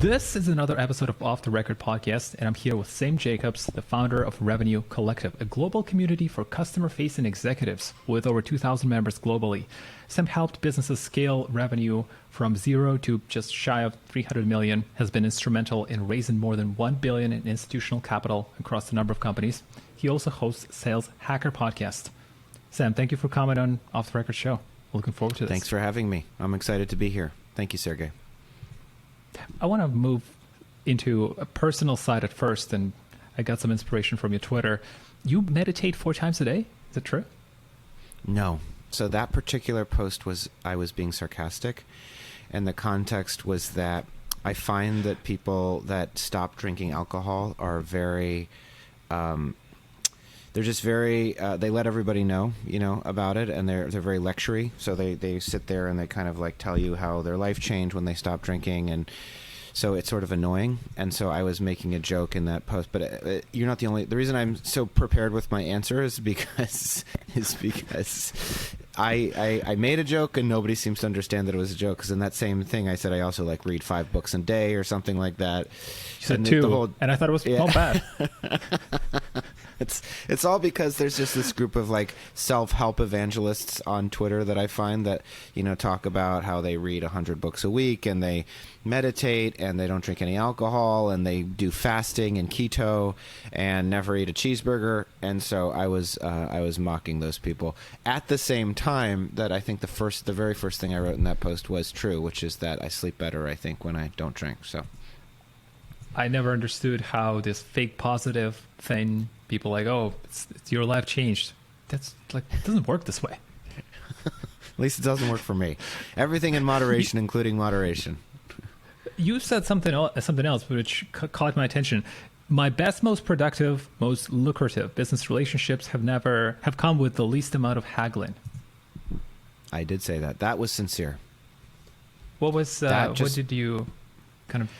This is another episode of Off the Record podcast, and I'm here with Sam Jacobs, the founder of Revenue Collective, a global community for customer-facing executives with over 2,000 members globally. Sam helped businesses scale revenue from zero to just shy of 300 million, has been instrumental in raising more than 1 billion in institutional capital across a number of companies. He also hosts Sales Hacker Podcast. Sam, thank you for coming on Off the Record show. Looking forward to this. Thanks for having me. I'm excited to be here. Thank you, Sergey. I want to move into a personal side at first, and I got some inspiration from your Twitter. You meditate 4 times a day? Is that true? No. So that particular post I was being sarcastic, and the context was that I find that people that stop drinking alcohol are very, they're just very, they let everybody know, about it, and they're very lectury. So they sit there and they kind of like tell you how their life changed when they stopped drinking, and so it's sort of annoying. And so I was making a joke in that post, but you're not the only. The reason I'm so prepared with my answer is because I made a joke and nobody seems to understand that it was a joke. Because in that same thing, I said I also like read 5 books a day or something like that. You said 2, and I thought it was not bad. It's all because there's just this group of like self-help evangelists on Twitter that I find that, talk about how they read 100 books a week and they meditate and they don't drink any alcohol and they do fasting and keto and never eat a cheeseburger. And so I was mocking those people at the same time that I think the very first thing I wrote in that post was true, which is that I sleep better, I think, when I don't drink. So I never understood how this fake positive thing, people like, oh, it's your life changed. That's like, it doesn't work this way. At least it doesn't work for me. Everything in moderation, including moderation. You said something else which caught my attention. My best, most productive, most lucrative business relationships have come with the least amount of haggling. I did say that. That was sincere. What did you kind of...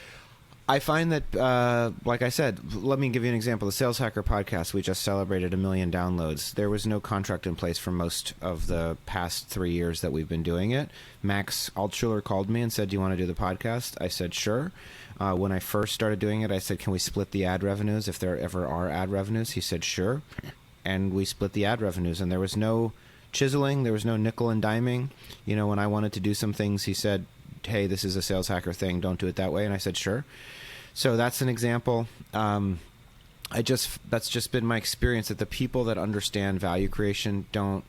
I find that, like I said, let me give you an example. The Sales Hacker podcast, we just celebrated 1 million downloads. There was no contract in place for most of the past 3 years that we've been doing it. Max Altschuler called me and said, do you want to do the podcast? I said, sure. When I first started doing it, I said, can we split the ad revenues if there ever are ad revenues? He said, sure. And we split the ad revenues, and there was no chiseling. There was no nickel and diming. When I wanted to do some things, he said, hey, this is a Sales Hacker thing. Don't do it that way. And I said, sure. So that's an example. That's just been my experience that the people that understand value creation don't.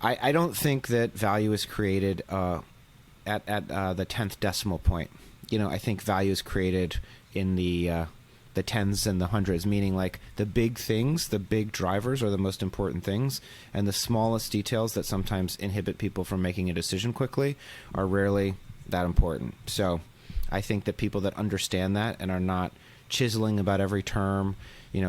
I don't think that value is created at the 10th decimal point. I think value is created in the tens and the hundreds, meaning like the big things, the big drivers are the most important things, and the smallest details that sometimes inhibit people from making a decision quickly are rarely that important. So I think that people that understand that and are not chiseling about every term,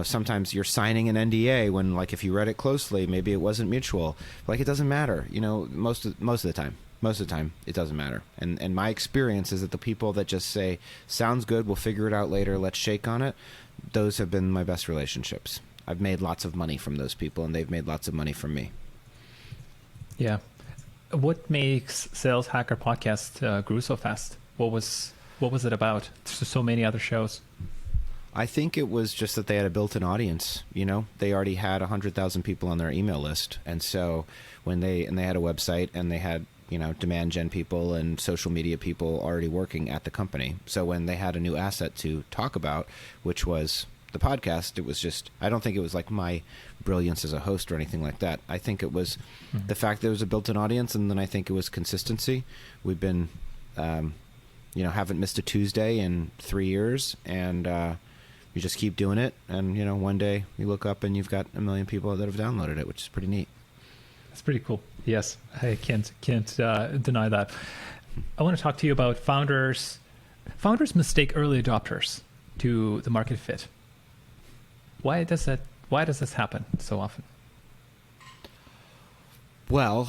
sometimes you're signing an NDA when, like, if you read it closely, maybe it wasn't mutual. Like, it doesn't matter. Most of the time, it doesn't matter. And my experience is that the people that just say, sounds good, we'll figure it out later, let's shake on it, those have been my best relationships. I've made lots of money from those people, and they've made lots of money from me. Yeah. What makes Sales Hacker Podcast grew so fast? What was it about? There's so many other shows. I think it was just that they had a built-in audience. They already had 100,000 people on their email list, and so they had a website, and they had demand gen people and social media people already working at the company. So when they had a new asset to talk about, which was the podcast, it was just, I don't think it was like my brilliance as a host or anything like that. I think it was the fact that there was a built-in audience, and then I think it was consistency. We've been haven't missed a Tuesday in 3 years, and you just keep doing it, and one day you look up and you've got 1 million people that have downloaded it, which is pretty neat. That's pretty cool. Yes, I can't deny that. I want to talk to you about founders mistake early adopters to the market fit. Why does this happen so often? Well,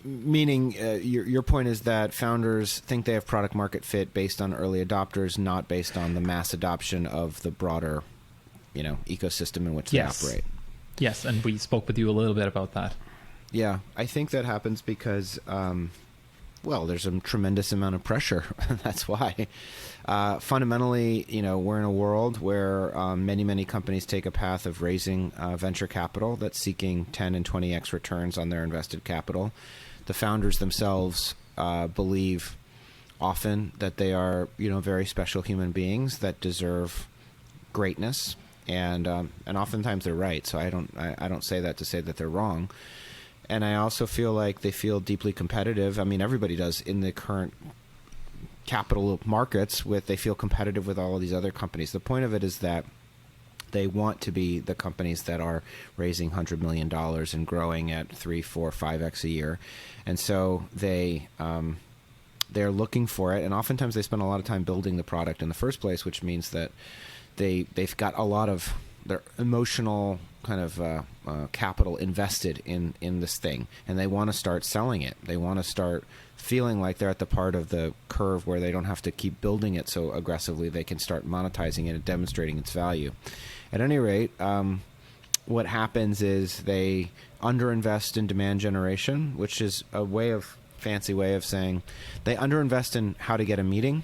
meaning your point is that founders think they have product market fit based on early adopters, not based on the mass adoption of the broader, ecosystem in which they operate. Yes, and we spoke with you a little bit about that. Yeah, I think that happens because Well, there's a tremendous amount of pressure. That's why. Fundamentally, we're in a world where many companies take a path of raising venture capital that's seeking 10 and 20x returns on their invested capital. The founders themselves believe often that they are, very special human beings that deserve greatness, and oftentimes they're right. So I don't say that to say that they're wrong. And I also feel like they feel deeply competitive. I mean, everybody does in the current capital markets. They feel competitive with all of these other companies. The point of it is that they want to be the companies that are raising $100 million and growing at 3, 4, 5x a year, and so they're looking for it. And oftentimes they spend a lot of time building the product in the first place, which means that they've got a lot of their emotional kind of capital invested in this thing, and they want to start selling it. They want to start feeling like they're at the part of the curve where they don't have to keep building it so aggressively. They can start monetizing it and demonstrating its value. At any rate, what happens is they underinvest in demand generation, which is a fancy way of saying they underinvest in how to get a meeting,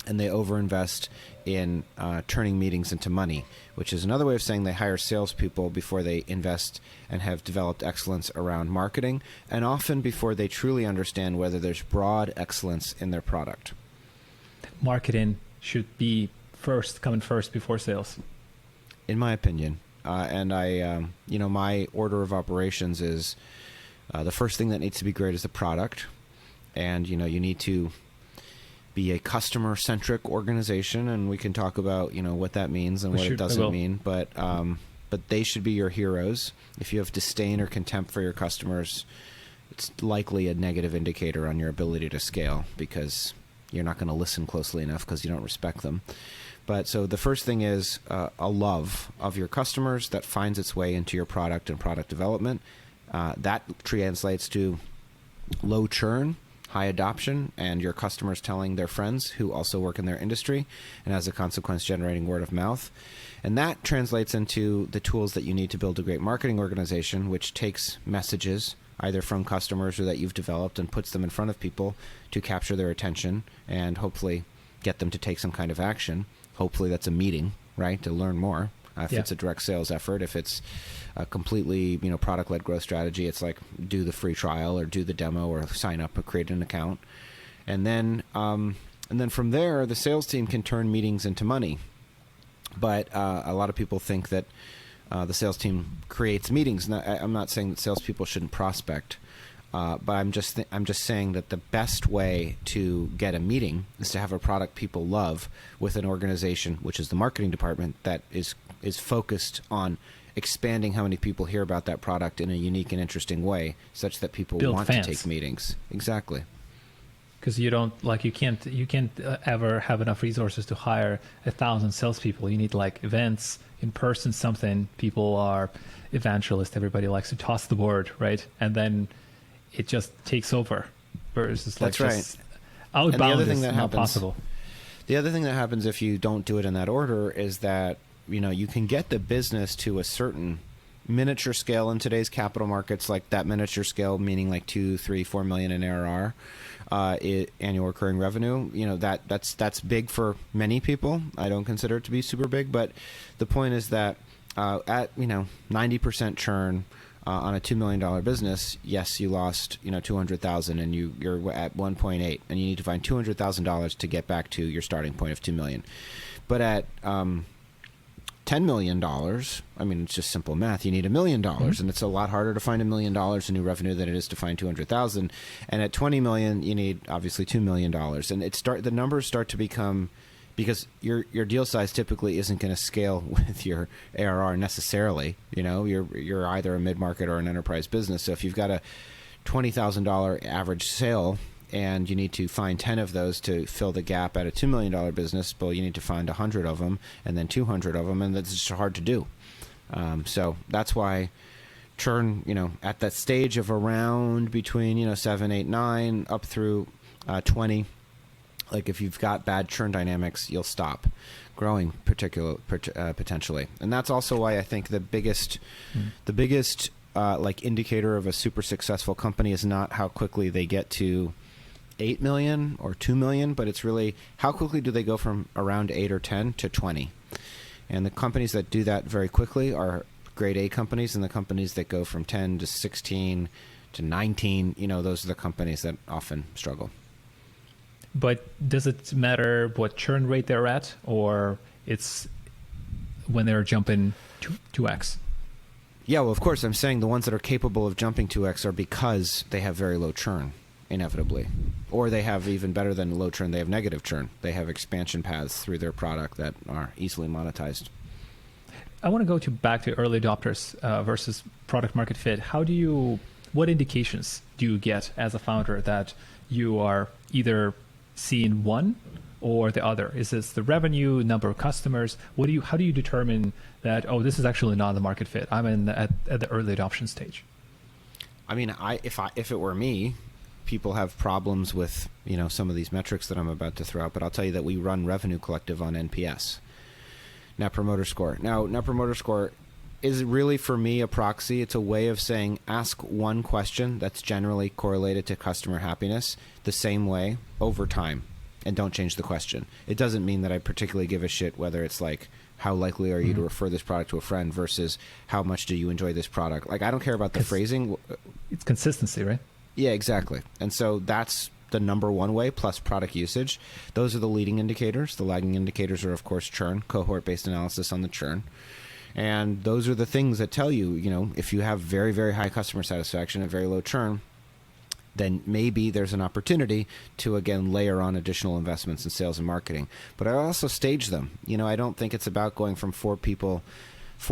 and they overinvest in turning meetings into money, which is another way of saying they hire salespeople before they invest and have developed excellence around marketing, and often before they truly understand whether there's broad excellence in their product. Marketing should be coming first before sales. In my opinion. And my order of operations is the first thing that needs to be great is the product. And, you need to be a customer-centric organization, and we can talk about what that means and what it doesn't mean. But they should be your heroes. If you have disdain or contempt for your customers, it's likely a negative indicator on your ability to scale, because you're not going to listen closely enough because you don't respect them. But so the first thing is a love of your customers that finds its way into your product and product development. That translates to low churn, high adoption, and your customers telling their friends who also work in their industry, and as a consequence generating word of mouth. And that translates into the tools that you need to build a great marketing organization, which takes messages either from customers or that you've developed and puts them in front of people to capture their attention and hopefully get them to take some kind of action. Hopefully that's a meeting, right, to learn more. If it's a direct sales effort, if it's a completely product-led growth strategy, it's like do the free trial or do the demo or sign up or create an account, and then from there the sales team can turn meetings into money. But a lot of people think that the sales team creates meetings. Now, I'm not saying that salespeople shouldn't prospect, but I'm just saying that the best way to get a meeting is to have a product people love with an organization, which is the marketing department, that is focused on expanding how many people hear about that product in a unique and interesting way, such that people want to take meetings. Exactly. Because you can't ever have enough resources to hire 1,000 salespeople. You need events, in person, something. People are evangelists. Everybody likes to toss the word, right? And then it just takes over. Versus that's right. Just outbound is not possible. The other thing that happens if you don't do it in that order is that you can get the business to a certain miniature scale in today's capital markets, like that miniature scale, meaning like 2, 3, 4 million in ARR, annual recurring revenue. That's big for many people. I don't consider it to be super big, but the point is that at 90% churn on a $2 million business, yes, you lost 200,000 and you're at 1.8, and you need to find $200,000 to get back to your starting point of 2 million. But at $10 million, I mean, it's just simple math. You need $1 million, and it's a lot harder to find $1 million in new revenue than it is to find 200,000. And at 20 million, you need obviously $2 million, and the numbers start to become, because your deal size typically isn't going to scale with your ARR necessarily. You're either a mid-market or an enterprise business. So if you've got a $20,000 average sale, and you need to find 10 of those to fill the gap at a $2 million business, but you need to find 100 of them and then 200 of them, and that's just hard to do. So that's why churn, at that stage of around between, 7, 8, 9, up through 20, like if you've got bad churn dynamics, you'll stop growing potentially. And that's also why I think the biggest indicator of a super successful company is not how quickly they get to 8 million or 2 million, but it's really how quickly do they go from around 8 or 10 to 20. And the companies that do that very quickly are grade A companies, and the companies that go from 10 to 16 to 19, those are the companies that often struggle. But does it matter what churn rate they're at, or it's when they're jumping 2x? Yeah, well, of course, I'm saying the ones that are capable of jumping 2x are because they have very low churn, inevitably. Or they have, even better than low churn, they have negative churn. They have expansion paths through their product that are easily monetized. I want to go back to early adopters versus product market fit. What indications do you get as a founder that you are either seeing one or the other? Is this the revenue, number of customers? How do you determine that, this is actually not the market fit? I'm at the early adoption stage. I mean, if it were me, people have problems with, some of these metrics that I'm about to throw out, but I'll tell you that we run Revenue Collective on NPS, Net Promoter Score. Now, Net Promoter Score is really, for me, a proxy. It's a way of saying, ask one question that's generally correlated to customer happiness the same way over time, and don't change the question. It doesn't mean that I particularly give a shit whether it's like, how likely are you to refer this product to a friend versus how much do you enjoy this product? Like, I don't care about the phrasing. It's consistency, right? Yeah, exactly. And so that's the number one way, plus product usage. Those are the leading indicators. The lagging indicators are, of course, churn, cohort-based analysis on the churn. And those are the things that tell you, if you have very, very high customer satisfaction and very low churn, then maybe there's an opportunity to, again, layer on additional investments in sales and marketing. But I also stage them. I don't think it's about going from 4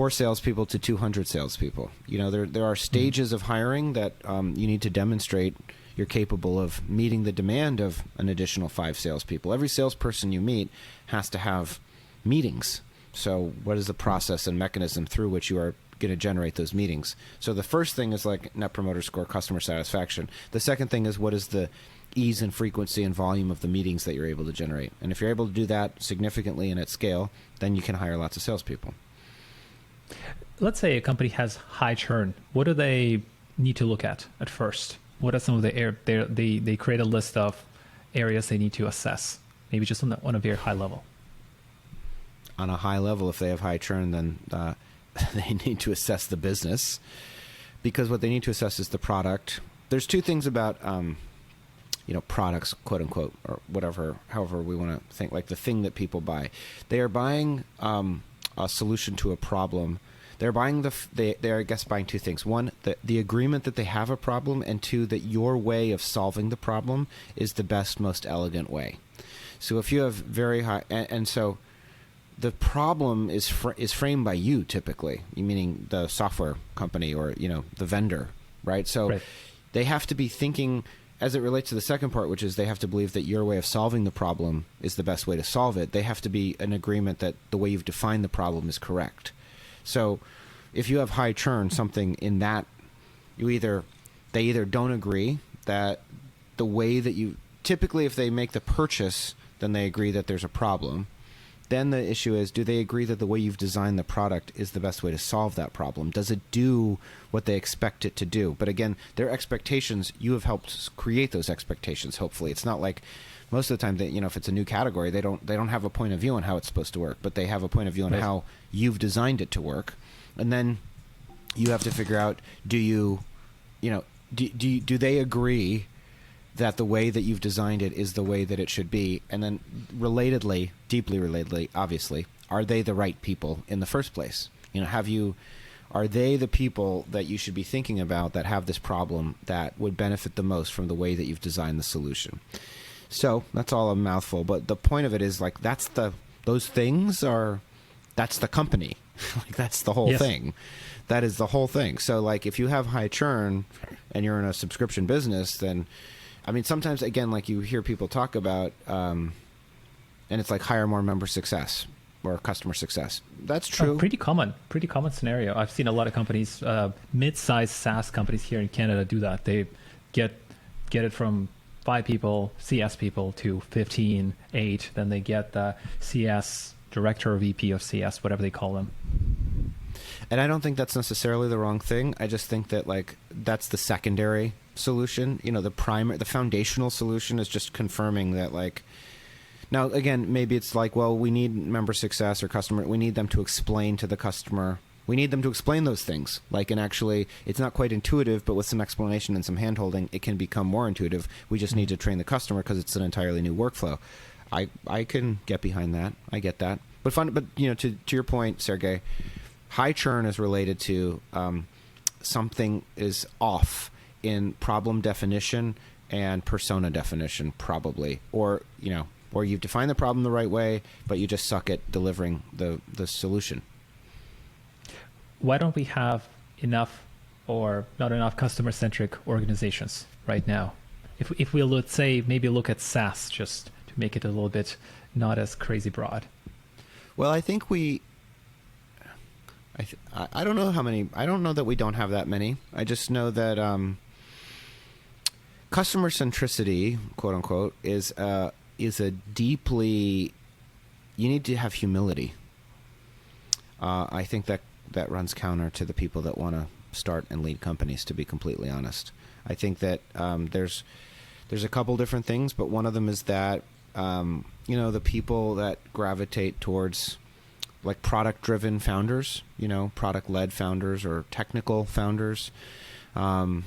salespeople to 200 salespeople. There are stages of hiring that you need to demonstrate you're capable of meeting the demand of an additional 5 salespeople. Every salesperson you meet has to have meetings. So what is the process and mechanism through which you are going to generate those meetings? So the first thing is like Net Promoter Score, customer satisfaction. The second thing is what is the ease and frequency and volume of the meetings that you're able to generate. And if you're able to do that significantly and at scale, then you can hire lots of salespeople. Let's say a company has high churn. What do they need to look at first? What are some of they create a list of areas they need to assess, maybe just on a very high level? On a high level, if they have high churn, then they need to assess the business, because what they need to assess is the product. There's 2 things about, products, quote unquote, or whatever, however we want to think, like the thing that people buy. They are buying a solution to a problem. They're buying they're, I guess, buying 2 things. One, the agreement that they have a problem, and 2, that your way of solving the problem is the best, most elegant way. So if you have very high, and so the problem is framed by you, typically, meaning the software company or the vendor, right? So right. They have to be thinking, as it relates to the second part, which is they have to believe that your way of solving the problem is the best way to solve it. They have to be in agreement that the way you've defined the problem is correct. So if you have high churn, something in that, they either don't agree that the way that you, typically if they make the purchase, then they agree that there's a problem. Then the issue is, do they agree that the way you've designed the product is the best way to solve that problem? Does it do what they expect it to do? But again, their expectations, you have helped create those expectations, hopefully. It's not like most of the time that, if it's a new category, they don't have a point of view on how it's supposed to work, but they have a point of view on how you've designed it to work. And then you have to figure out, do they agree that the way that you've designed it is the way that it should be? And then relatedly, deeply relatedly, obviously, are they the right people in the first place? Are they the people that you should be thinking about that have this problem that would benefit the most from the way that you've designed the solution? So that's all a mouthful, but the point of it is like, that's the company. Like that's the whole thing. That is the whole thing. So like if you have high churn and you're in a subscription business, then sometimes, again, like you hear people talk about, and it's like hire more member success or customer success. That's true. Pretty common scenario. I've seen a lot of companies, mid-sized SaaS companies here in Canada do that. They get it from 5 people, CS people, to 15, 8. Then they get the CS director or VP of CS, whatever they call them. And I don't think that's necessarily the wrong thing. I just think that like that's the secondary solution. The foundational solution is just confirming that, like, now again, maybe it's like, well, we need member success or customer. We need them to explain to the customer. We need them to explain those things. Like, and actually, it's not quite intuitive, but with some explanation and some handholding, it can become more intuitive. We just need to train the customer because it's an entirely new workflow. I can get behind that. I get that. But to your point, Sergey, high churn is related to something is off in problem definition and persona definition, probably, or you've defined the problem the right way, but you just suck at delivering the solution. Why don't we have enough or not enough customer-centric organizations right now? If we, let's say, maybe look at SaaS just to make it a little bit not as crazy broad. Well, I think I don't know how many. I don't know that we don't have that many. I just know that customer centricity, quote unquote, is a deeply. You need to have humility. I think that runs counter to the people that want to start and lead companies, to be completely honest. I think that there's a couple different things, but one of them is that the people that gravitate towards like product-driven founders, product-led founders or technical founders. The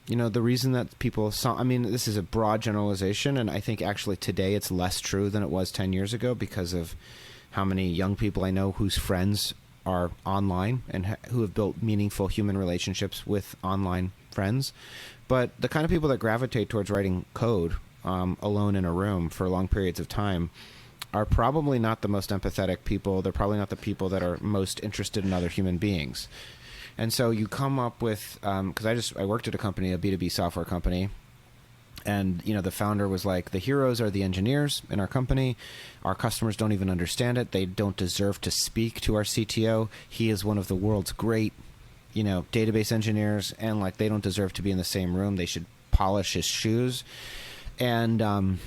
reason that people saw, this is a broad generalization, and I think actually today it's less true than it was 10 years ago because of how many young people I know whose friends are online and who have built meaningful human relationships with online friends. But the kind of people that gravitate towards writing code alone in a room for long periods of time are probably not the most empathetic people. They're probably not the people that are most interested in other human beings. And so you come up with, because I worked at a company, a B2B software company, and the founder was like, the heroes are the engineers in our company. Our customers don't even understand it. They don't deserve to speak to our CTO. He is one of the world's great, database engineers, and like they don't deserve to be in the same room. They should polish his shoes. And I'm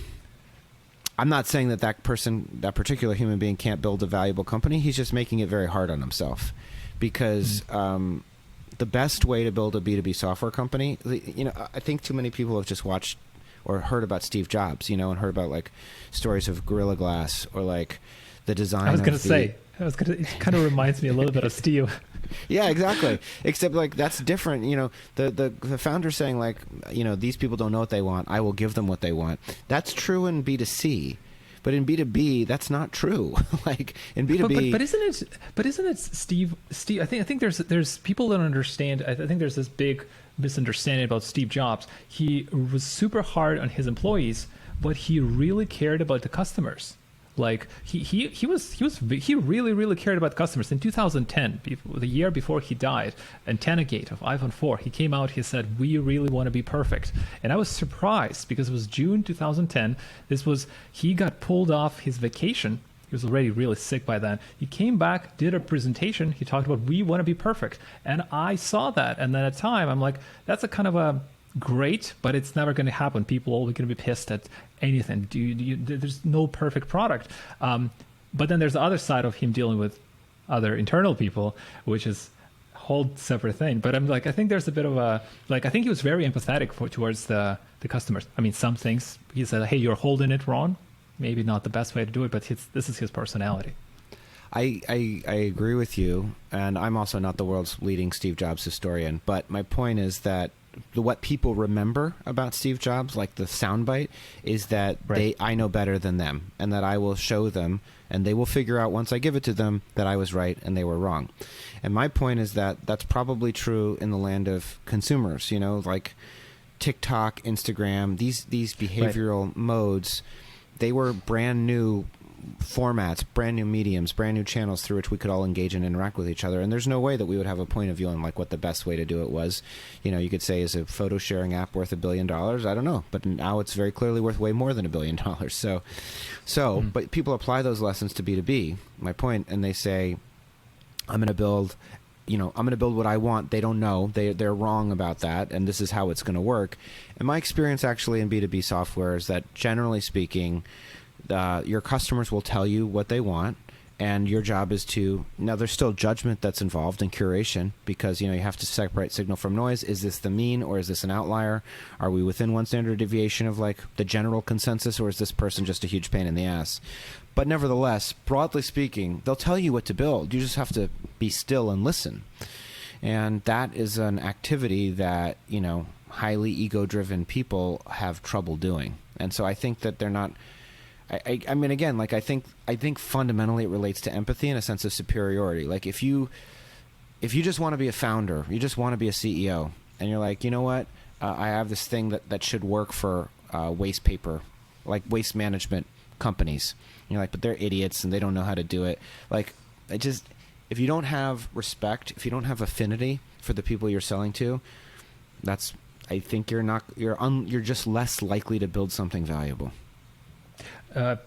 not saying that particular human being can't build a valuable company. He's just making it very hard on himself, because the best way to build a B2B software company, I think too many people have just watched or heard about Steve Jobs, and heard about like stories of Gorilla Glass or like the design. It kind of reminds me a little bit of Steve. Yeah, exactly. Except like that's different. The founder saying like, these people don't know what they want. I will give them what they want. That's true in B2C. But in B2B, that's not true. Like in B2B, but isn't it, Steve? I think there's people that don't understand. I think there's this big misunderstanding about Steve Jobs. He was super hard on his employees, but he really cared about the customers. Like he really, really cared about customers. In 2010, the year before he died, Antennagate of iPhone 4, he came out, he said, we really want to be perfect. And I was surprised because it was June 2010. He got pulled off his vacation. He was already really sick by then. He came back, did a presentation. He talked about, we want to be perfect. And I saw that. And then at the time, I'm like, that's a kind of a great, but it's never going to happen. People are always going to be pissed at anything. There's no perfect product. But then there's the other side of him dealing with other internal people, which is a whole separate thing. But I'm like, I think there's a bit of a, like, I think he was very empathetic towards the customers. Some things he said, hey, you're holding it wrong. Maybe not the best way to do it, but this is his personality. I agree with you. And I'm also not the world's leading Steve Jobs historian. But my point is that what people remember about Steve Jobs, like the soundbite, is that I know better than them, and that I will show them, and they will figure out once I give it to them that I was right and they were wrong. And my point is that that's probably true in the land of consumers, like TikTok, Instagram, these behavioral modes. They were brand new formats, brand new mediums, brand new channels through which we could all engage and interact with each other. And there's no way that we would have a point of view on like what the best way to do it was. You could say, is a photo sharing app worth $1 billion? I don't know, but now it's very clearly worth way more than $1 billion. But people apply those lessons to B2B. My point, and they say, I'm going to build what I want. They don't know. They're wrong about that, and this is how it's going to work. And my experience actually in B2B software is that generally speaking, your customers will tell you what they want, And your job is to, now there's still judgment that's involved in curation, because, you have to separate signal from noise. Is this the mean, or is this an outlier? Are we within one standard deviation of like the general consensus, or is this person just a huge pain in the ass? But nevertheless, broadly speaking, they'll tell you what to build. You just have to be still and listen. And that is an activity that, highly ego-driven people have trouble doing. And so I think that they're not... I mean, again, like I think fundamentally it relates to empathy and a sense of superiority. Like if you just want to be a founder, you just want to be a CEO, and you're like, you know what, I have this thing that should work for waste paper, like waste management companies. And you're like, but they're idiots and they don't know how to do it. Like, if you don't have respect, if you don't have affinity for the people you're selling to, I think you're just less likely to build something valuable.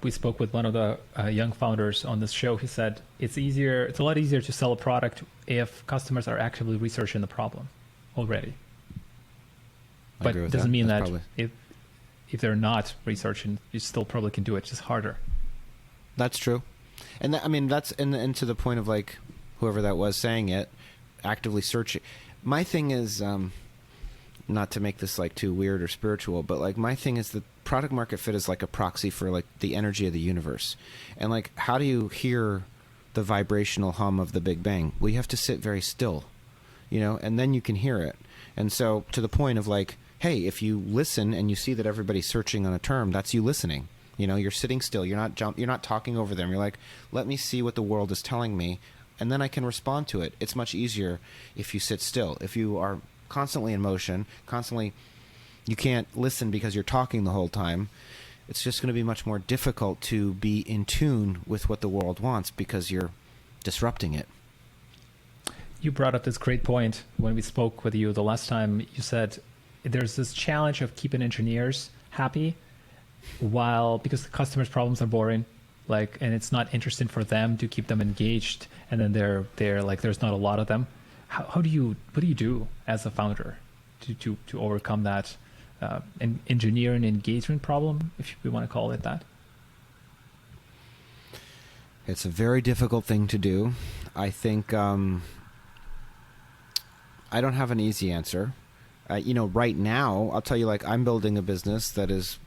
We spoke with one of the young founders on this show. He said it's a lot easier to sell a product if customers are actively researching the problem already. But it doesn't mean that if they're not researching, you still probably can do it, just harder. That's true. And that's and to the point of like whoever that was saying it, actively searching. My thing is, not to make this like too weird or spiritual, but like my thing is that product market fit is like a proxy for like the energy of the universe. And like, how do you hear the vibrational hum of the Big Bang? Well, you have to sit very still, and then you can hear it. And so to the point of like, hey, if you listen and you see that everybody's searching on a term, that's you listening. You're sitting still. You're not talking over them. You're like, let me see what the world is telling me, and then I can respond to it. It's much easier if you sit still. If you are constantly in motion, you can't listen because you're talking the whole time. It's just going to be much more difficult to be in tune with what the world wants because you're disrupting it. You brought up this great point when we spoke with you the last time. You said there's this challenge of keeping engineers happy because the customer's problems are boring, and it's not interesting for them to keep them engaged, and then they're like, there's not a lot of them. What do you do as a founder to overcome that engineering engagement problem, if we want to call it that? It's a very difficult thing to do. I think I don't have an easy answer. Right now, I'll tell you, like, I'm building a business that is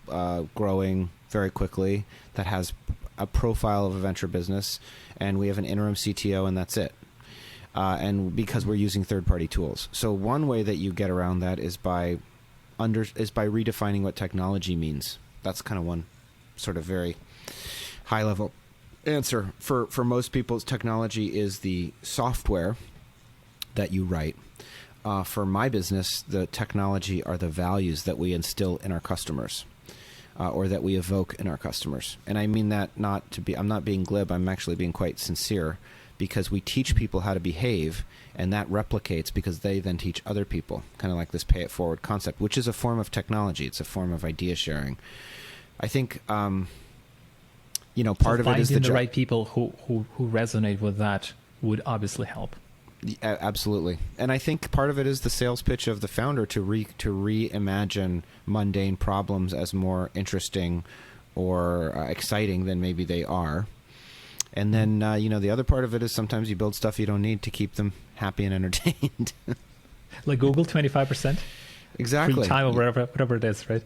growing very quickly, that has a profile of a venture business, and we have an interim CTO, and that's it. And because we're using third-party tools. So one way that you get around that is by redefining what technology means. That's kind of one sort of very high-level answer. For most people, technology is the software that you write. For my business, the technology are the values that we instill in our customers, or that we evoke in our customers. And I mean that I'm not being glib, I'm actually being quite sincere, because we teach people how to behave, and that replicates because they then teach other people, kind of like this pay it forward concept, which is a form of technology. It's a form of idea sharing. I think, part of it is the right people who resonate with that would obviously help. Absolutely. And I think part of it is the sales pitch of the founder to reimagine mundane problems as more interesting or exciting than maybe they are. And then, the other part of it is sometimes you build stuff you don't need to keep them happy and entertained. Like Google, 25%? Exactly. Free time or whatever it is, right?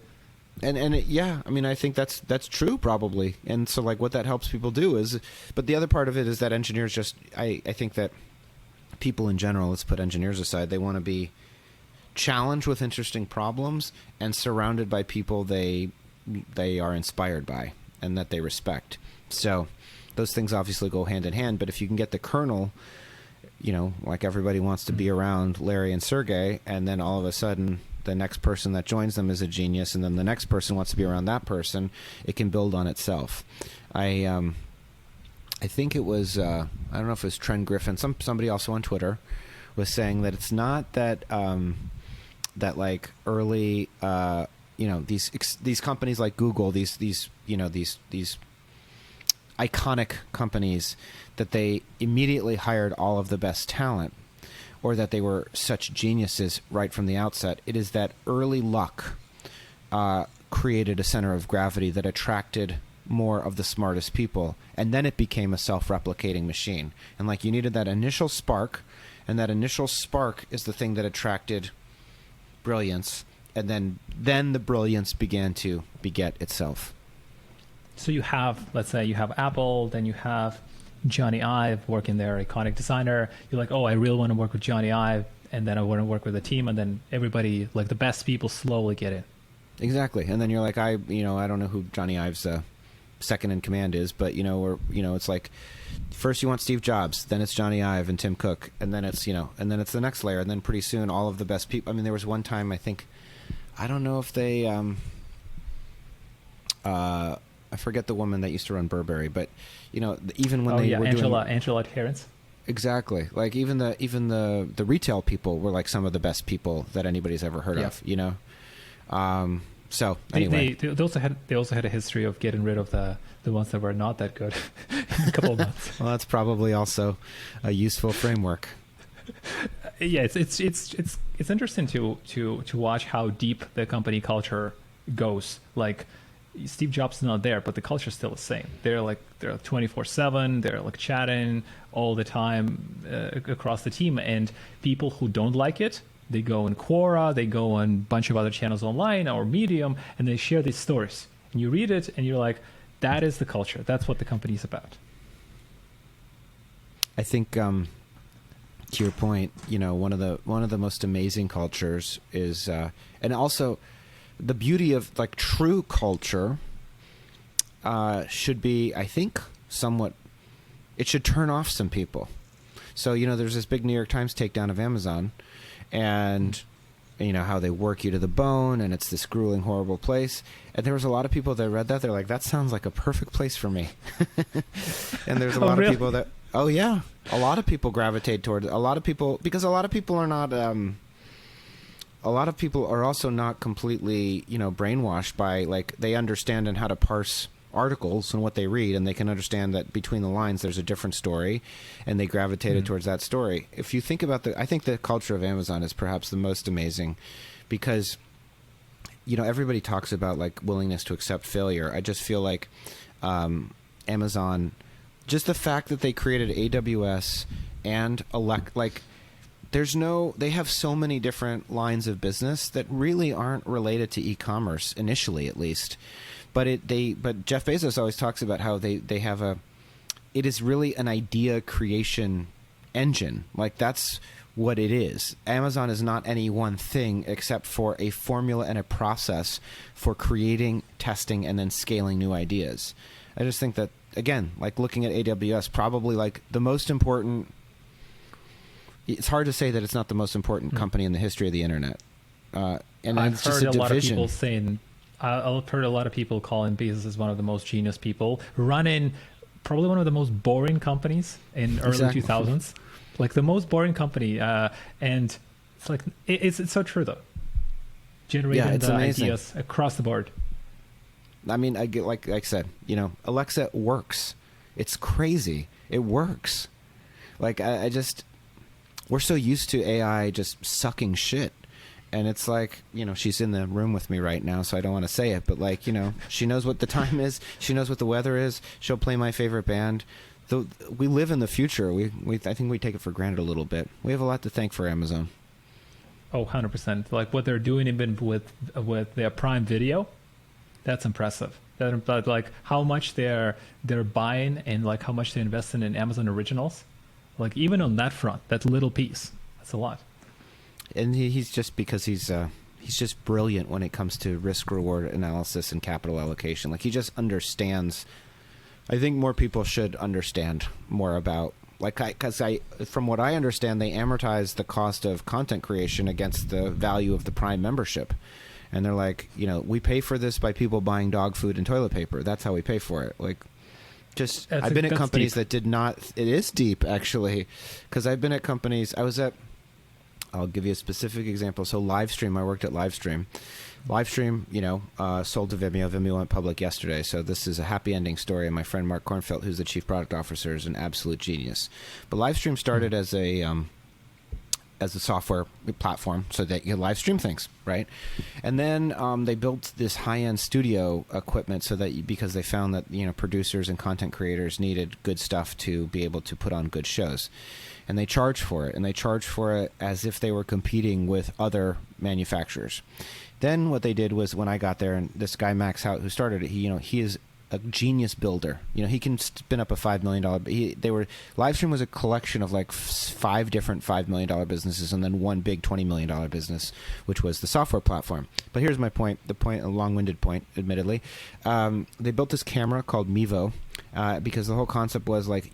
I think that's true probably. And so like what that helps people do is, but the other part of it is that engineers I think that people in general, let's put engineers aside, they want to be challenged with interesting problems and surrounded by people they are inspired by and that they respect. So those things obviously go hand in hand, but if you can get the kernel, like everybody wants to be around Larry and Sergey, and then all of a sudden the next person that joins them is a genius, and then the next person wants to be around that person, it can build on itself. I think it was, I don't know if it was Trent Griffin, somebody also on Twitter was saying that it's not that, that like early, these companies like Google, these iconic companies, that they immediately hired all of the best talent, or that they were such geniuses right from the outset. It is that early luck created a center of gravity that attracted more of the smartest people, and then it became a self-replicating machine. And like you needed that initial spark, and that initial spark is the thing that attracted brilliance, and then the brilliance began to beget itself. So you have, let's say you have Apple, then you have Johnny Ive working there, iconic designer. You're like, oh, I really want to work with Johnny Ive, and then I want to work with a team, and then everybody, like the best people, slowly get in. Exactly, and then you're like, I don't know who Johnny Ive's second in command is, but it's like first you want Steve Jobs, then it's Johnny Ive and Tim Cook, and then it's and then it's the next layer, and then pretty soon all of the best people. I mean, there was one time I don't know if they I forget the woman that used to run Burberry, but even when they were Angela Terrence. Exactly, like even the retail people were like some of the best people that anybody's ever heard of. So anyway, they also had a history of getting rid of the ones that were not that good in a couple of months. Well, that's probably also a useful framework. Yeah, it's interesting to watch how deep the company culture goes. Like Steve Jobs is not there, but the culture is still the same. They're 24/7. They're like chatting all the time across the team, and people who don't like it, they go in Quora, they go on a bunch of other channels online or Medium, and they share these stories. And you read it, and you're like, that is the culture. That's what the company's about. I think, to your point, one of the most amazing cultures is, and also the beauty of like true culture should be, I think, somewhat. It should turn off some people. So there's this big New York Times takedown of Amazon. And how they work you to the bone, and it's this grueling, horrible place. And there was a lot of people that read that. They're like, that sounds like a perfect place for me. And there's a lot of people that, oh yeah, a lot of people gravitate toward a lot of people, because a lot of people are not, a lot of people are also not completely, brainwashed by, like, they understand and how to parse articles and what they read, and they can understand that between the lines there's a different story, and they gravitated towards that story. If you think about I think the culture of Amazon is perhaps the most amazing, because everybody talks about like willingness to accept failure. I just feel like Amazon, just the fact that they created AWS and they have so many different lines of business that really aren't related to e-commerce initially, at least. But Jeff Bezos always talks about how they have it is really an idea creation engine. Like that's what it is. Amazon is not any one thing except for a formula and a process for creating, testing, and then scaling new ideas. I just think that, again, like looking at AWS, probably like the most important. It's hard to say that it's not the most important company in the history of the internet. And I've it's just heard a lot of division. people saying. I've heard a lot of people calling Bezos as one of the most genius people, running probably one of the most boring companies in early 2000s, like the most boring company. And it's like it's so true though. Generating the ideas across the board. I mean, I get like I said, Alexa works. It's crazy. It works. Like I just, we're so used to AI just sucking shit. And it's like, she's in the room with me right now, so I don't want to say it. But like, she knows what the time is. She knows what the weather is. She'll play my favorite band. We live in the future. I think we take it for granted a little bit. We have a lot to thank for Amazon. Oh, 100%. Like what they're doing even with their Prime Video, that's impressive. That like how much they're buying and like how much they're investing in Amazon Originals. Like even on that front, that little piece, that's a lot. And he's just because he's just brilliant when it comes to risk reward analysis and capital allocation. Like he just understands. I think more people should understand more about because from what I understand, they amortize the cost of content creation against the value of the Prime membership, and they're like, we pay for this by people buying dog food and toilet paper. That's how we pay for it. Like, just I've been at companies that did not. It is deep actually, because I've been at companies. I'll give you a specific example. So Livestream, I worked at Livestream. Livestream, sold to Vimeo. Vimeo went public yesterday. So this is a happy ending story. And my friend Mark Kornfeld, who's the chief product officer, is an absolute genius. But Livestream started as as a software platform so that you can live stream things, right? And then they built this high-end studio equipment so that because they found that producers and content creators needed good stuff to be able to put on good shows, and they charged for it, and they charged for it as if they were competing with other manufacturers. Then what they did was when I got there, and this guy Max Hout who started it, he is a genius builder. He can spin up a $5 million. Livestream was a collection of like 5 different $5 million businesses, and then one big $20 million business, which was the software platform. But here's my point. A long-winded point, admittedly. They built this camera called Mevo because the whole concept was like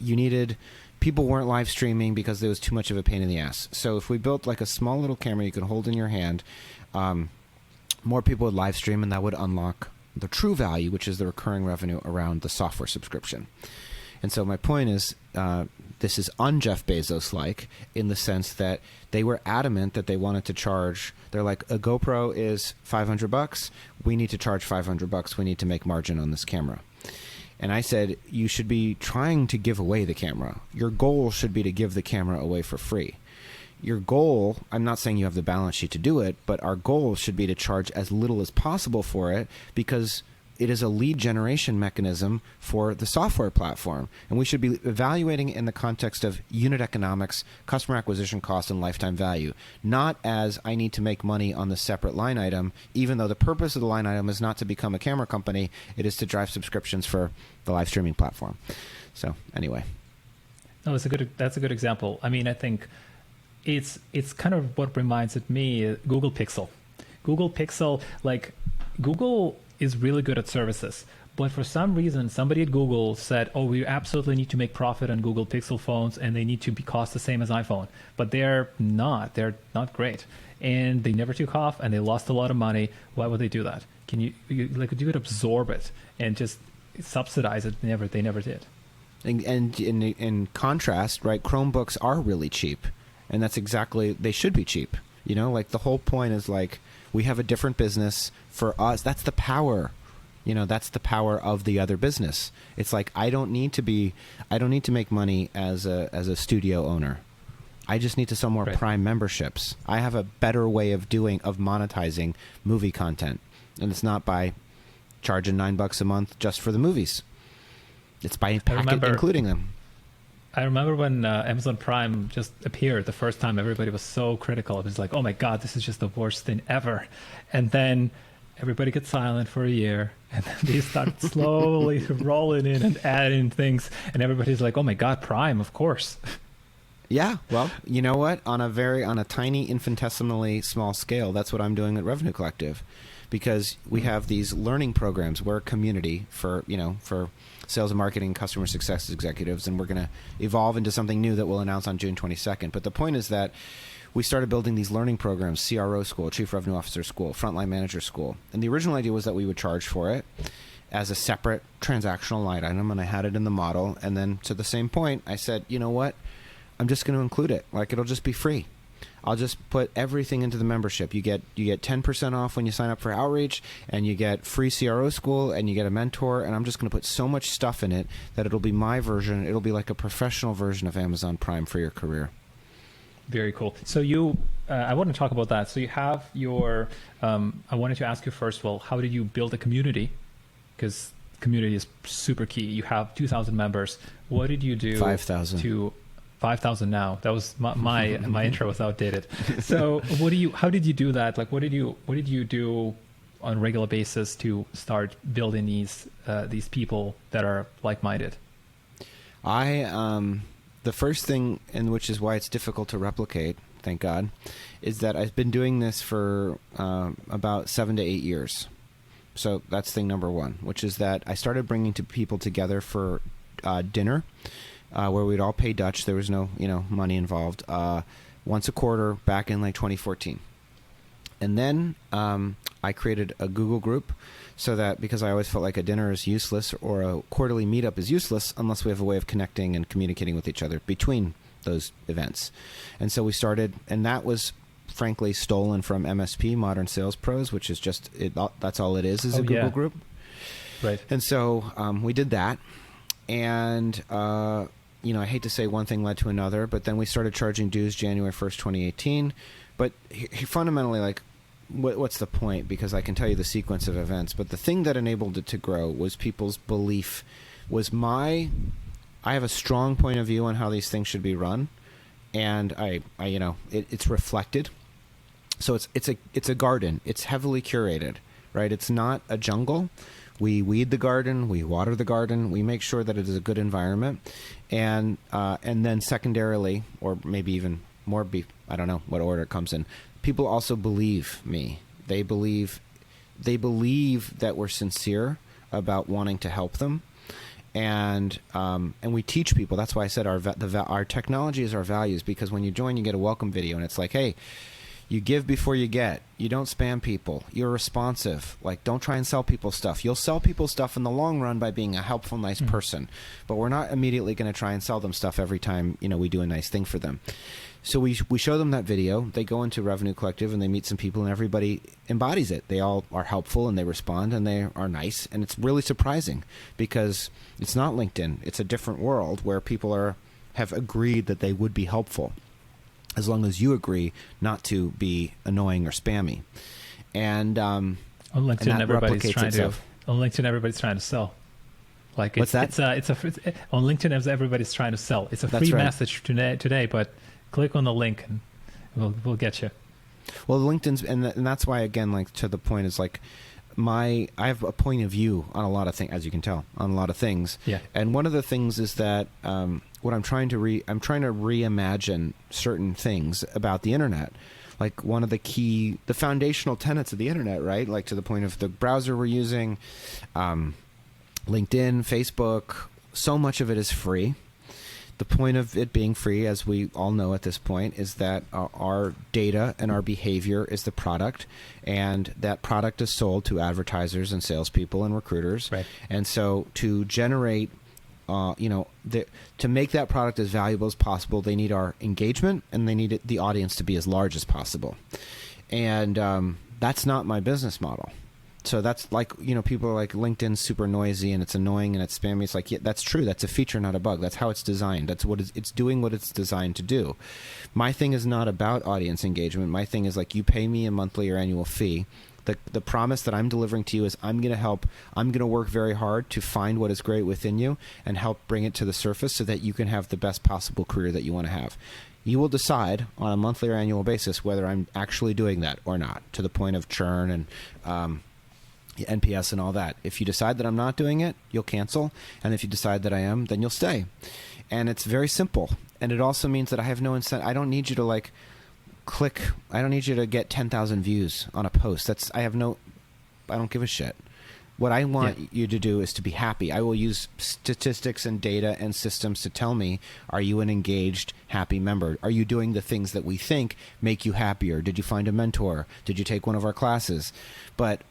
people weren't live streaming because there was too much of a pain in the ass. So if we built like a small little camera you could hold in your hand, more people would live stream, and that would unlock the true value, which is the recurring revenue around the software subscription. And so my point is, this is un-Jeff Bezos-like in the sense that they were adamant that they wanted to charge. They're like, a GoPro is $500. We need to charge $500. We need to make margin on this camera. And I said, you should be trying to give away the camera. Your goal should be to give the camera away for free. Your goal, I'm not saying you have the balance sheet to do it, but our goal should be to charge as little as possible for it because it is a lead generation mechanism for the software platform. And we should be evaluating it in the context of unit economics, customer acquisition cost, and lifetime value, not as I need to make money on the separate line item, even though the purpose of the line item is not to become a camera company. It is to drive subscriptions for the live streaming platform. So anyway. No, that's a good example. I mean, I think it's kind of what reminds me Google Pixel. Google Pixel, like Google is really good at services, but for some reason somebody at Google said, oh, we absolutely need to make profit on Google Pixel phones and they need to be cost the same as iPhone, but they're not great, and they never took off and they lost a lot of money. Why would they do that? You could absorb it and just subsidize it. They never did. And in contrast, right, Chromebooks are really cheap. And that's exactly, they should be cheap. Like the whole point is like, we have a different business for us. That's the power. That's the power of the other business. It's like, I don't need to make money as a studio owner. I just need to sell more Prime memberships. I have a better way of monetizing movie content. And it's not by charging $9 a month just for the movies. It's by including them. I remember when Amazon Prime just appeared the first time, everybody was so critical. It was like, oh my God, this is just the worst thing ever. And then everybody gets silent for a year, and then they start slowly rolling in and adding things. And everybody's like, oh my God, Prime, of course. Yeah, well, you know what? On a tiny, infinitesimally small scale, that's what I'm doing at Revenue Collective. Because we have these learning programs. We're a community for sales and marketing, customer success executives, and we're going to evolve into something new that we'll announce on June 22nd. But the point is that we started building these learning programs, CRO school, Chief Revenue Officer school, Frontline Manager school. And the original idea was that we would charge for it as a separate transactional line item, and I had it in the model. And then to the same point, I said, you know what? I'm just going to include it. Like, it'll just be free. I'll just put everything into the membership. You get 10% off when you sign up for Outreach, and you get free CRO school, and you get a mentor, and I'm just going to put so much stuff in it that it'll be my version. It'll be like a professional version of Amazon Prime for your career. Very cool. So I want to talk about that. So you have your, I wanted to ask you first, well, how did you build a community? Because community is super key. You have 2,000 members. What did you do? 5,000. 5,000 now. That was my intro was outdated. So how did you do that? Like, what did you do on a regular basis to start building these people that are like-minded? The first thing, and which is why it's difficult to replicate, thank God, is that I've been doing this for about 7 to 8 years. So that's thing number one, which is that I started bringing people together for dinner, where we'd all pay Dutch. There was no, money involved. Once a quarter back in like 2014. And then I created a Google group so that, because I always felt like a dinner is useless or a quarterly meetup is useless unless we have a way of connecting and communicating with each other between those events. And so we started, and that was frankly stolen from MSP, Modern Sales Pros, which is just, that's all it is a Google group. Right. And so we did that. And I hate to say one thing led to another, but then we started charging dues January 1st, 2018. But fundamentally, like, what's the point? Because I can tell you the sequence of events. But the thing that enabled it to grow was people's belief. I have a strong point of view on how these things should be run, and it's reflected. So it's a garden. It's heavily curated, right? It's not a jungle. We weed the garden, we water the garden, we make sure that it is a good environment, and then secondarily, or maybe even more, I don't know what order it comes in. People also believe me. They believe that we're sincere about wanting to help them, and we teach people. That's why I said our technology is our values, because when you join, you get a welcome video, and it's like, hey, you give before you get. You don't spam people. You're responsive. Like, don't try and sell people stuff. You'll sell people stuff in the long run by being a helpful, nice person. But we're not immediately going to try and sell them stuff every time, we do a nice thing for them. So we show them that video. They go into Revenue Collective and they meet some people, and everybody embodies it. They all are helpful and they respond and they are nice. And it's really surprising because it's not LinkedIn. It's a different world where people have agreed that they would be helpful, as long as you agree not to be annoying or spammy. And on LinkedIn, everybody's trying to sell. Like, what's that? On LinkedIn, everybody's trying to sell. It's a free message today, but click on the link and we'll get you. Well, LinkedIn's, and that's why, again, like, to the point is, like, I have a point of view on a lot of things, as you can tell, on a lot of things. Yeah. And one of the things is that what I'm trying to reimagine certain things about the internet. Like, one of the foundational tenets of the internet, right? Like, to the point of the browser we're using, LinkedIn, Facebook, so much of it is free. The point of it being free, as we all know at this point, is that our data and our behavior is the product, and that product is sold to advertisers and salespeople and recruiters. Right. And so to generate, to make that product as valuable as possible, they need our engagement, and they need the audience to be as large as possible. And that's not my business model. So that's like, people are like, LinkedIn's super noisy and it's annoying and it's spammy. It's like, yeah, that's true. That's a feature, not a bug. That's how it's designed. That's what it's doing, what it's designed to do. My thing is not about audience engagement. My thing is, like, you pay me a monthly or annual fee. The promise that I'm delivering to you is I'm going to work very hard to find what is great within you and help bring it to the surface so that you can have the best possible career that you want to have. You will decide on a monthly or annual basis whether I'm actually doing that or not, to the point of churn and NPS and all that. If you decide that I'm not doing it, you'll cancel. And if you decide that I am, then you'll stay. And it's very simple. And it also means that I have no incentive. I don't need you to, like, click. I don't need you to get 10,000 views on a post. I don't give a shit. What I want you to do is to be happy. I will use statistics and data and systems to tell me, are you an engaged, happy member? Are you doing the things that we think make you happier? Did you find a mentor? Did you take one of our classes? But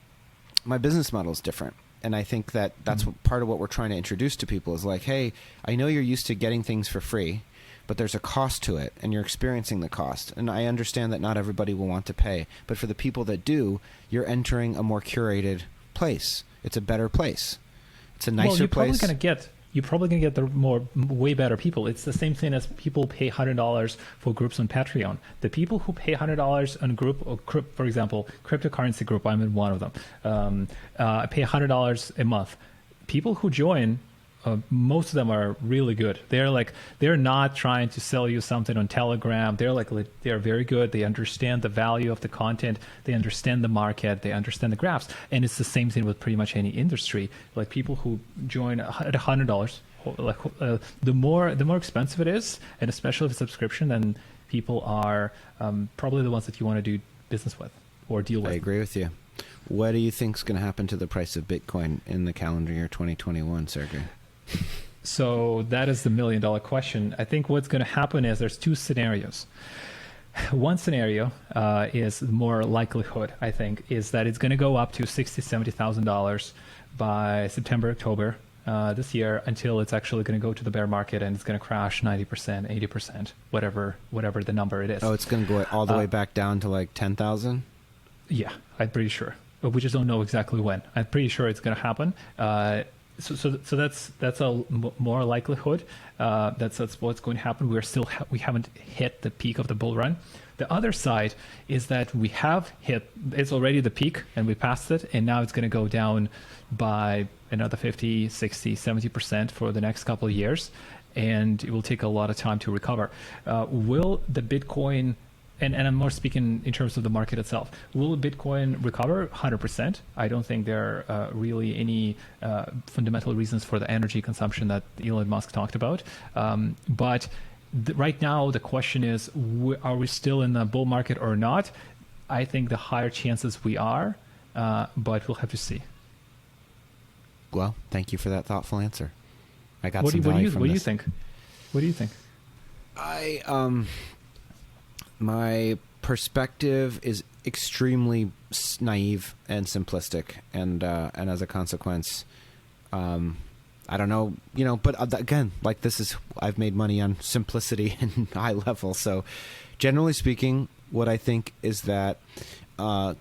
my business model is different. And I think that that's part of what we're trying to introduce to people is, like, hey, I know you're used to getting things for free, but there's a cost to it, and you're experiencing the cost. And I understand that not everybody will want to pay. But for the people that do, you're entering a more curated place. It's a better place. It's a nicer place. You're probably gonna get the way better people. It's the same thing as people pay $100 for groups on Patreon. The people who pay $100 on a group, or for example, cryptocurrency group, I'm in one of them. I pay $100 a month. People who join, most of them are really good. They're not trying to sell you something on Telegram. They're very good. They understand the value of the content. They understand the market. They understand the graphs. And it's the same thing with pretty much any industry. Like, people who join at $100, the more expensive it is, and especially if it's a subscription, then people are probably the ones that you want to do business with or deal with. I agree with you. What do you think is going to happen to the price of Bitcoin in the calendar year 2021, Sergey? So that is the $1 million question. I think what's going to happen is there's two scenarios. One scenario is more likelihood, I think, is that it's going to go up to $60,000, $70,000 by September, October this year, until it's actually going to go to the bear market and it's going to crash 90%, 80%, whatever the number it is. Oh, it's going to go all the way back down to like 10,000? Yeah, I'm pretty sure. But we just don't know exactly when. I'm pretty sure it's going to happen. So that's more likelihood. That's what's going to happen. We haven't hit the peak of the bull run. The other side is that we have hit. It's already the peak, and we passed it, and now it's going to go down by another 50, 60, 70% for the next couple of years, and it will take a lot of time to recover. Will the Bitcoin, and I'm more speaking in terms of the market itself, will Bitcoin recover? 100%. I don't think there are really any fundamental reasons for the energy consumption that Elon Musk talked about. But right now, the question is, are we still in the bull market or not? I think the higher chances we are, but we'll have to see. Well, thank you for that thoughtful answer. I got What some do value from you this. think? What do you think? My perspective is extremely naive and simplistic, and as a consequence, I don't know, but again, like I've made money on simplicity and high level. So generally speaking, what I think is that, I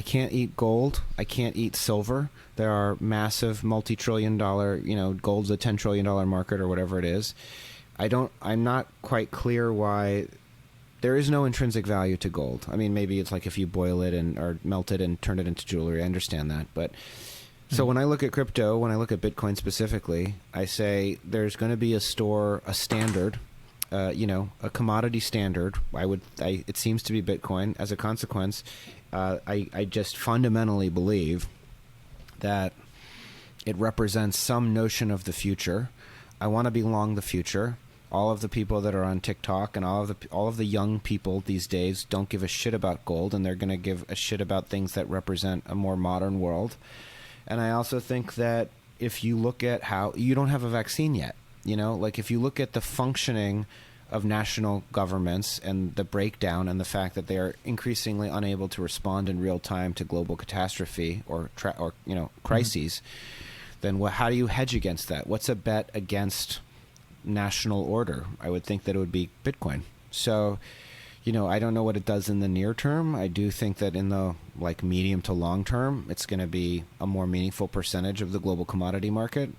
can't eat gold. I can't eat silver. There are massive multi-trillion-dollar, gold's a $10 trillion market or whatever it is. I'm not quite clear why there is no intrinsic value to gold. I mean, maybe it's like if you boil it or melt it and turn it into jewelry. I understand that. But so when I look at crypto, when I look at Bitcoin specifically, I say there's going to be a standard, a commodity standard. It seems to be Bitcoin. As a consequence, I just fundamentally believe that it represents some notion of the future. I want to be long the future. All of the people that are on TikTok and all of the young people these days don't give a shit about gold, and they're going to give a shit about things that represent a more modern world. And I also think that if you look at how you don't have a vaccine yet, like if you look at the functioning of national governments and the breakdown and the fact that they are increasingly unable to respond in real time to global catastrophe or crises, then how do you hedge against that? What's a bet against national order? I would think that it would be Bitcoin. So, I don't know what it does in the near term. I do think that in the medium to long term, it's going to be a more meaningful percentage of the global commodity market,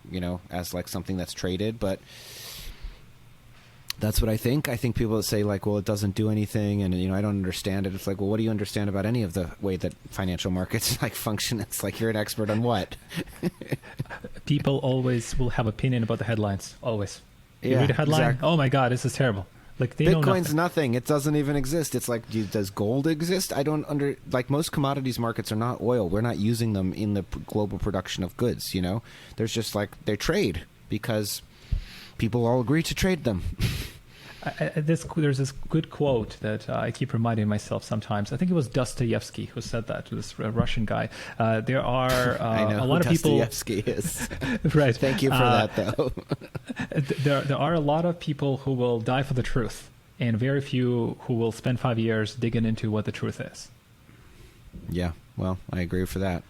as something that's traded. But that's what I think. I think people that say it doesn't do anything and, I don't understand it. It's well, what do you understand about any of the way that financial markets function? It's you're an expert on what? People always will have opinion about the headlines. Always. You Yeah, read a headline, exactly. Oh my God, this is terrible. They know Bitcoin's nothing. nothing. It doesn't even exist. It's does gold exist? I don't most commodities markets are not oil. We're not using them in the global production of goods, There's just they trade because people all agree to trade them. There's this good quote that I keep reminding myself sometimes. I think it was Dostoevsky who said that, to this Russian guy. There are I know a lot who of people. Dostoevsky is. Right. Thank you for that, though. There are a lot of people who will die for the truth, and very few who will spend 5 years digging into what the truth is. Yeah, well, I agree for that.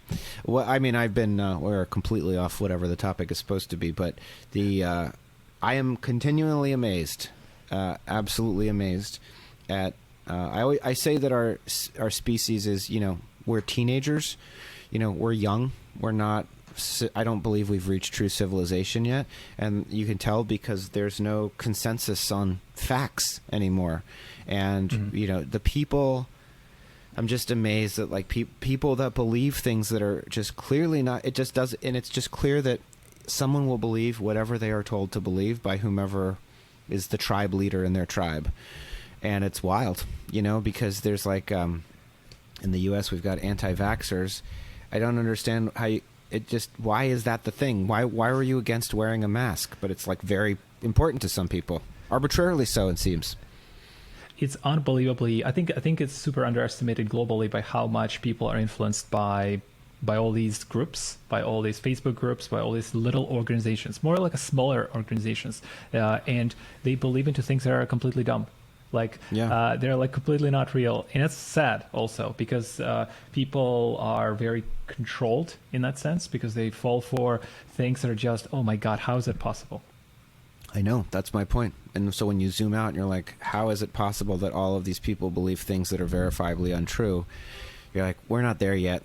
Well, I mean, we're completely off whatever the topic is supposed to be, but I am continually amazed, absolutely amazed at. I say that our species is, we're teenagers, we're young, we're not. I don't believe we've reached true civilization yet, and you can tell because there's no consensus on facts anymore, and the people. I'm just amazed that people that believe things that are just clearly not. It just does, and it's just clear that someone will believe whatever they are told to believe by whomever is the tribe leader in their tribe, and it's wild, because there's in the U.S. we've got anti-vaxxers. I don't understand how why is that the thing? Why were you against wearing a mask? But it's very important to some people, arbitrarily so it seems. It's unbelievably. I think it's super underestimated globally by how much people are influenced by all these groups, by all these Facebook groups, by all these little organizations, more like a smaller organizations, and they believe into things that are completely dumb. They're completely not real, and it's sad also because people are very controlled in that sense because they fall for things that are just, oh my God, how is it possible? I know, that's my point. And so when you zoom out and you're how is it possible that all of these people believe things that are verifiably untrue? You're we're not there yet.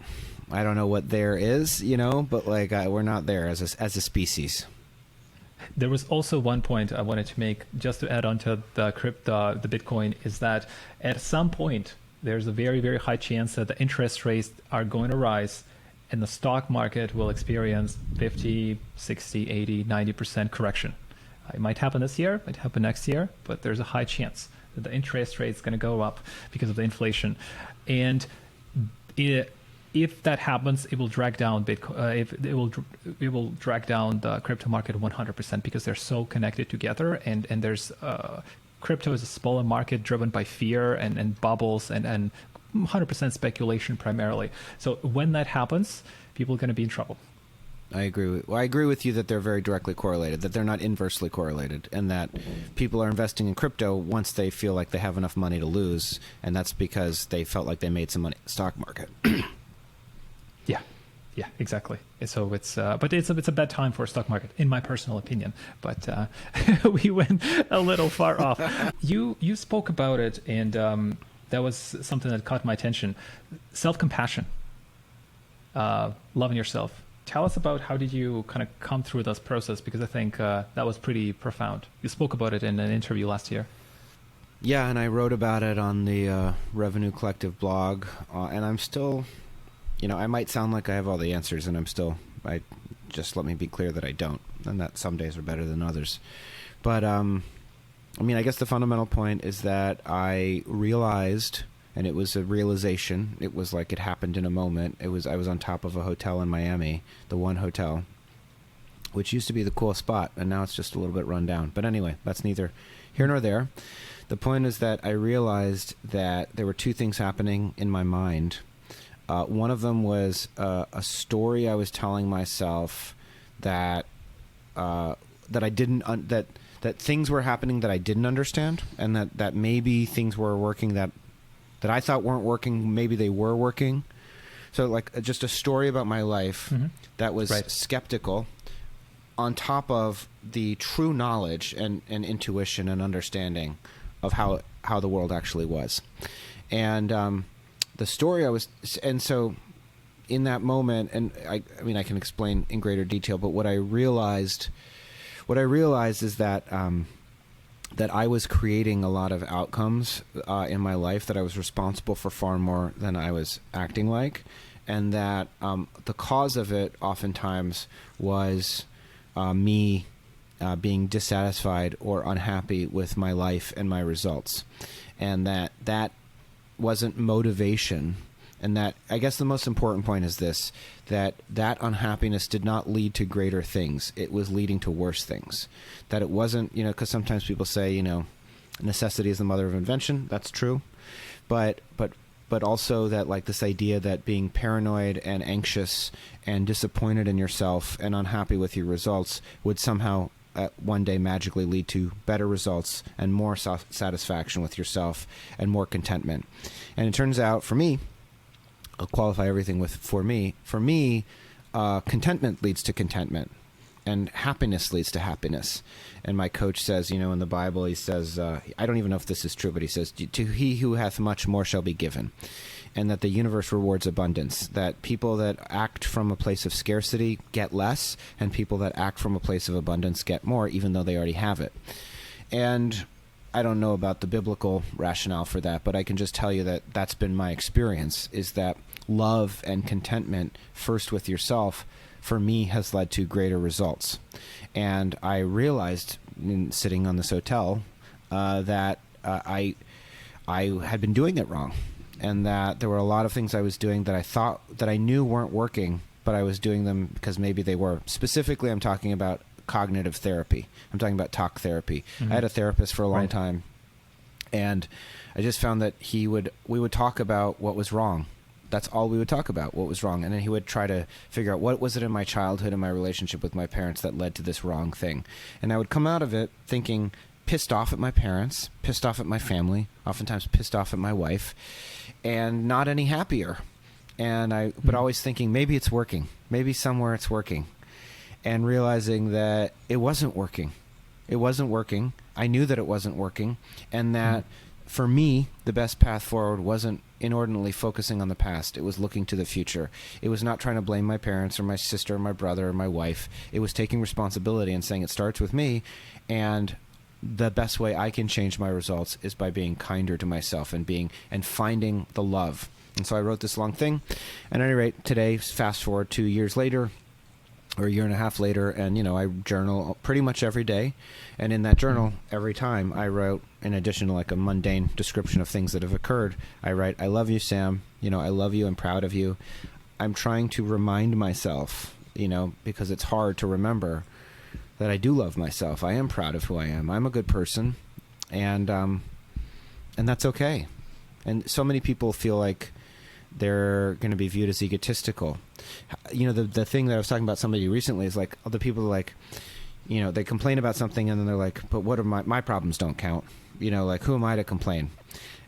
I don't know what there is, but like we're not there as a species. There was also one point I wanted to make, just to add on to the Bitcoin, is that at some point there's a very, very high chance that the interest rates are going to rise and the stock market will experience 50, 60, 80, 90% correction. It might happen this year, it might happen next year, but there's a high chance that the interest rate is going to go up because of the inflation. And if that happens, it will drag down Bitcoin. It will drag down the crypto market 100% because they're so connected together. And there's crypto is a smaller market driven by fear and bubbles and 100% speculation primarily. So when that happens, people are going to be in trouble. I agree with you that they're very directly correlated, that they're not inversely correlated, and that people are investing in crypto once they feel like they have enough money to lose, and that's because they felt like they made some money in the stock market. Yeah, exactly. So but it's a bad time for a stock market, in my personal opinion. But we went a little far off. You spoke about it, and that was something that caught my attention. Self-compassion, loving yourself. Tell us about how did you kind of come through this process, because I think that was pretty profound. You spoke about it in an interview last year. Yeah, and I wrote about it on the Revenue Collective blog, and I'm still, I might sound like I have all the answers, and just let me be clear that I don't, and that some days are better than others. But, I guess the fundamental point is that I realized, and it was a realization. It was like it happened in a moment. I was on top of a hotel in Miami, the One Hotel, which used to be the cool spot, and now it's just a little bit run down. But anyway, that's neither here nor there. The point is that I realized that there were two things happening in my mind. One of them was a story I was telling myself that I didn't that things were happening that I didn't understand, and that maybe things were working that I thought weren't working, maybe they were working. So like just a story about my life that was skeptical on top of the true knowledge and intuition and understanding of how the world actually was. And the story so in that moment, and I can explain in greater detail, but what I realized is that that I was creating a lot of outcomes in my life, that I was responsible for far more than I was acting like, and that the cause of it oftentimes was me being dissatisfied or unhappy with my life and my results, and that wasn't motivation. And that, I guess the most important point is this, that unhappiness did not lead to greater things. It was leading to worse things. That it wasn't, because sometimes people say, necessity is the mother of invention. That's true. But also that like this idea that being paranoid and anxious and disappointed in yourself and unhappy with your results would somehow one day magically lead to better results and more satisfaction with yourself and more contentment. And it turns out for me, I'll qualify everything with for me, contentment leads to contentment, and happiness leads to happiness. And my coach says, in the Bible, he says, I don't even know if this is true, but he says, to he who hath much more shall be given. And that the universe rewards abundance, that people that act from a place of scarcity get less, and people that act from a place of abundance get more, even though they already have it. And I don't know about the biblical rationale for that, but I can just tell you that that's been my experience, is that love and contentment first with yourself, for me, has led to greater results. And I realized, sitting on this hotel, that I had been doing it wrong, and that there were a lot of things I was doing that I thought that I knew weren't working, but I was doing them because maybe they were. Specifically, I'm talking about cognitive therapy. I'm talking about talk therapy. I had a therapist for a long time, and I just found that we would talk about what was wrong. That's all we would talk about, what was wrong. And then he would try to figure out what was it in my childhood and my relationship with my parents that led to this wrong thing. And I would come out of it thinking, pissed off at my parents, pissed off at my family, oftentimes pissed off at my wife, and not any happier. And but always thinking, maybe it's working. Maybe somewhere it's working. And realizing that it wasn't working. It wasn't working. I knew that it wasn't working. And that for me, the best path forward wasn't inordinately focusing on the past. It was looking to the future. It was not trying to blame my parents or my sister or my brother or my wife. It was taking responsibility and saying it starts with me, and the best way I can change my results is by being kinder to myself and finding the love. And so I wrote this long thing. And at any rate, today, fast forward 2 years later, or a year and a half later, and I journal pretty much every day. And in that journal, every time I wrote, in addition to like a mundane description of things that have occurred, I write, I love you, Sam. I love you. I'm proud of you. I'm trying to remind myself, because it's hard to remember, that I do love myself. I am proud of who I am. I'm a good person. And that's okay. And so many people feel like they're going to be viewed as egotistical. The thing that I was talking about somebody recently is like other people are like, they complain about something and then they're like, but what are my problems don't count? Like who am I to complain?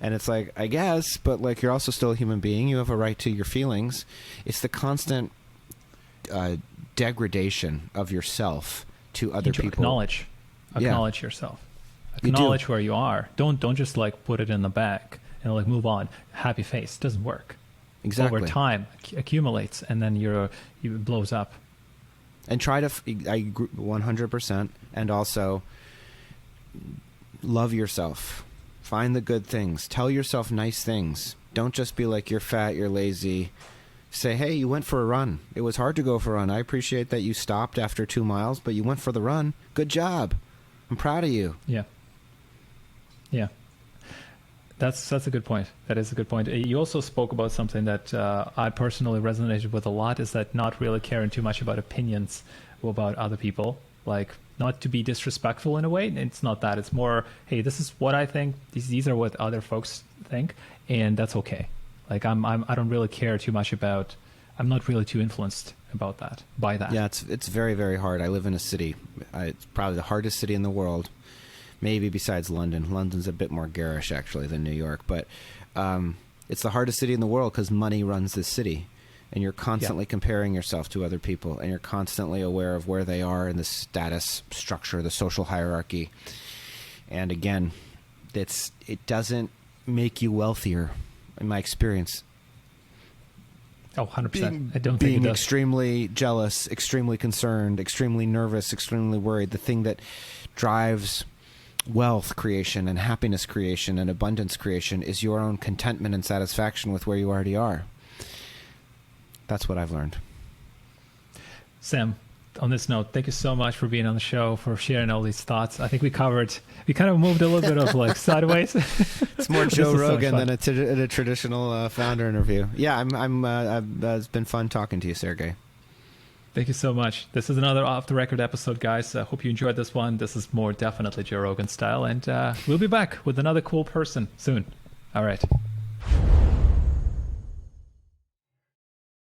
And it's like, I guess, but like you're also still a human being. You have a right to your feelings. It's the constant degradation of yourself to other people. Acknowledge yourself. Acknowledge where you are. Don't just like put it in the back and like move on. Happy face doesn't work. Exactly. Over time accumulates and then it blows up. And try to, I 100%, and also love yourself. Find the good things. Tell yourself nice things. Don't just be like, you're fat, you're lazy. Say, hey, you went for a run. It was hard to go for a run. I appreciate that you stopped after 2 miles, but you went for the run. Good job. I'm proud of you. Yeah. Yeah. That's a good point. That is a good point. You also spoke about something that I personally resonated with a lot, is that not really caring too much about opinions about other people. Like not to be disrespectful in a way. It's not that. It's more, hey, this is what I think. These are what other folks think, and that's okay. Like I don't really care too much about. I'm not really too influenced by that. Yeah, it's very, very hard. I live in a city. It's probably the hardest city in the world. Maybe besides London. London's a bit more garish, actually, than New York. But it's the hardest city in the world because money runs this city. And you're constantly comparing yourself to other people. And you're constantly aware of where they are in the status structure, the social hierarchy. And again, it doesn't make you wealthier, in my experience. Oh, 100%. I don't think it Being does. extremely jealous, extremely concerned, extremely nervous, extremely worried. The thing that drives wealth creation and happiness creation and abundance creation is your own contentment and satisfaction with where you already are. That's what I've learned. Sam, on this note, thank you so much for being on the show, for sharing all these thoughts. I think we kind of moved a little bit of like sideways. It's more Joe Rogan than a traditional founder interview. Yeah, it's been fun talking to you, Sergey. Thank you so much. This is another Off the Record episode, guys. I hope you enjoyed this one. This is more definitely Joe Rogan style, and we'll be back with another cool person soon. All right.